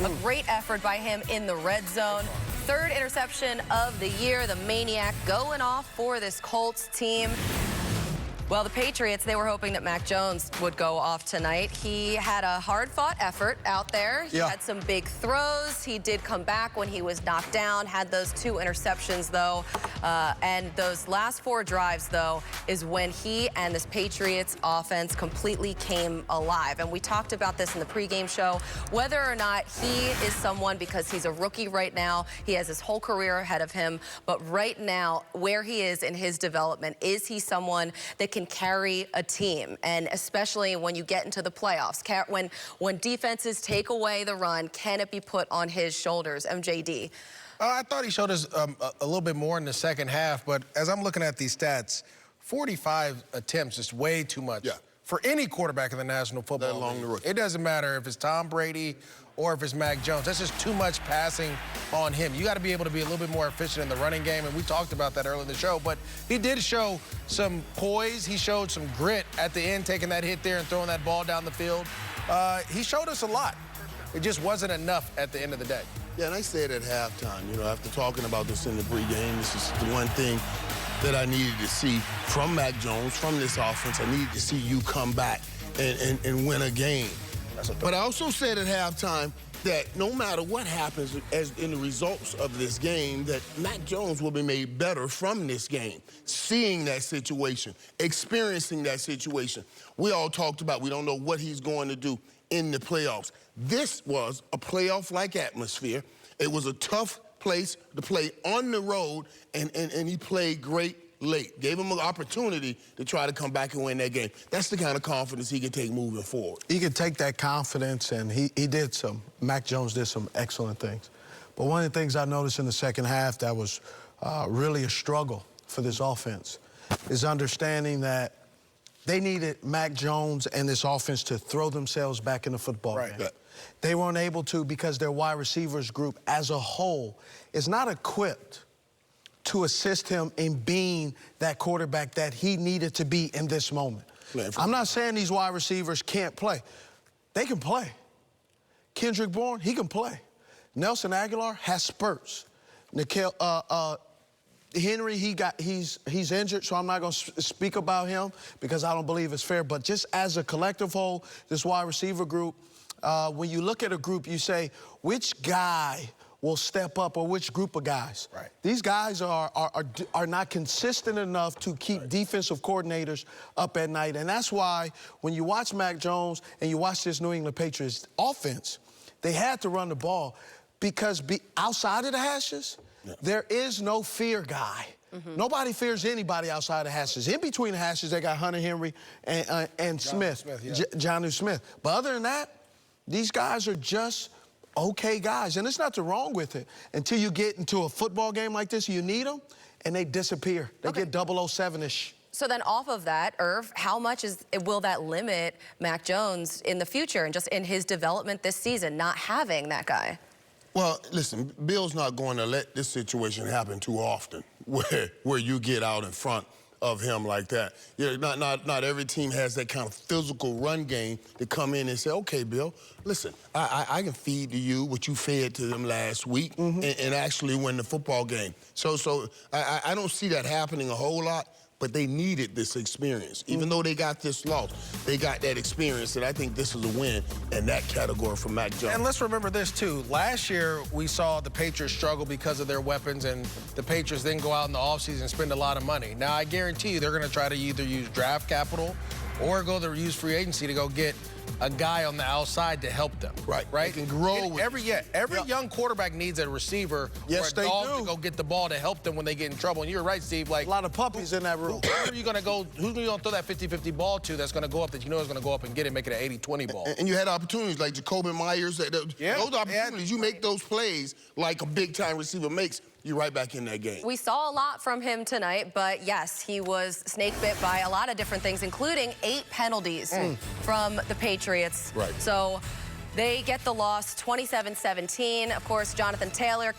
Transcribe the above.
A great effort by him in the red zone. Third interception of the year. The Maniac going off for this Colts team. Well, the Patriots, they were hoping that Mac Jones would go off tonight. He had a hard-fought effort out there. He had some big throws. He did come back when he was knocked down, had those 2 interceptions, though. And those last 4 drives, though, is when he and this Patriots offense completely came alive. And we talked about this in the pregame show, whether or not he is someone, because he's a rookie right now, he has his whole career ahead of him. But right now, where he is in his development, is he someone that can carry a team? And especially when you get into the playoffs, when defenses take away the run, can it be put on his shoulders? MJD. I thought he showed us a little bit more in the second half, but as I'm looking at these stats, 45 attempts is way too much for any quarterback in the National Football League. It doesn't matter if it's Tom Brady or if it's Mac Jones. That's just too much passing on him. You got to be able to be a little bit more efficient in the running game, and we talked about that earlier in the show, but he did show some poise. He showed some grit at the end, taking that hit there and throwing that ball down the field. He showed us a lot. It just wasn't enough at the end of the day. Yeah, and I said at halftime, you know, after talking about this in the pregame, this is the one thing that I needed to see from Mac Jones, from this offense. I needed to see you come back and win a game. But I also said at halftime that no matter what happens as in the results of this game, that Mac Jones will be made better from this game, seeing that situation, experiencing that situation. We all talked about we don't know what he's going to do in the playoffs. This was a playoff-like atmosphere. It was a tough place to play on the road, and he played great late. Gave him an opportunity to try to come back and win that game. That's the kind of confidence he can take moving forward. He could take that confidence, and he did some. Mac Jones did some excellent things. But one of the things I noticed in the second half that was really a struggle for this offense is understanding that they needed Mac Jones and this offense to throw themselves back in the football game. They weren't able to because their wide receivers group as a whole is not equipped to assist him in being that quarterback that he needed to be in this moment. I'm not saying these wide receivers can't play. They can play. Kendrick Bourne, he can play. Nelson Aguilar has spurts. Henry, he's injured, so I'm not going to speak about him because I don't believe it's fair. But just as a collective whole, this wide receiver group, when you look at a group, you say, which guy will step up or which group of guys? These guys are not consistent enough to keep defensive coordinators up at night. And that's why when you watch Mac Jones and you watch this New England Patriots offense, they had to run the ball because outside of the hashes, there is no fear guy. Nobody fears anybody outside the hashes. In between the hashes, they got Hunter Henry and Smith, Jonnu Smith. But other than that, these guys are just okay guys. And there's nothing wrong with it until you get into a football game like this, you need them, and they disappear. They get 007-ish. So then off of that, Irv, how much will that limit Mac Jones in the future and just in his development this season, not having that guy? Well, listen, Bill's not going to let this situation happen too often where you get out in front of him like that. You know, not every team has that kind of physical run game to come in and say, okay, Bill, listen, I can feed to you what you fed to them last week and actually win the football game. So I don't see that happening a whole lot. But they needed this experience. Even though they got this loss, they got that experience, and I think this is a win in that category for Mac Jones. And let's remember this, too. Last year, we saw the Patriots struggle because of their weapons, and the Patriots then go out in the offseason and spend a lot of money. Now, I guarantee you they're going to try to either use draft capital or go to use free agency to go get a guy on the outside to help them. Right? They can grow. Every young quarterback needs a receiver or a dog to go get the ball to help them when they get in trouble. And you're right, Steve. Like a lot of puppies in that room. Who's going to throw that 50-50 ball to that's going to go up that you know is going to go up and get it, make it an 80-20 ball? And you had opportunities like Jacoby Myers. Those opportunities, you make those plays like a big-time receiver makes, you're right back in that game. We saw a lot from him tonight, but yes, he was snake bit by a lot of different things, including 8 penalties from the Patriots. So they get the loss 27-17. Of course, Jonathan Taylor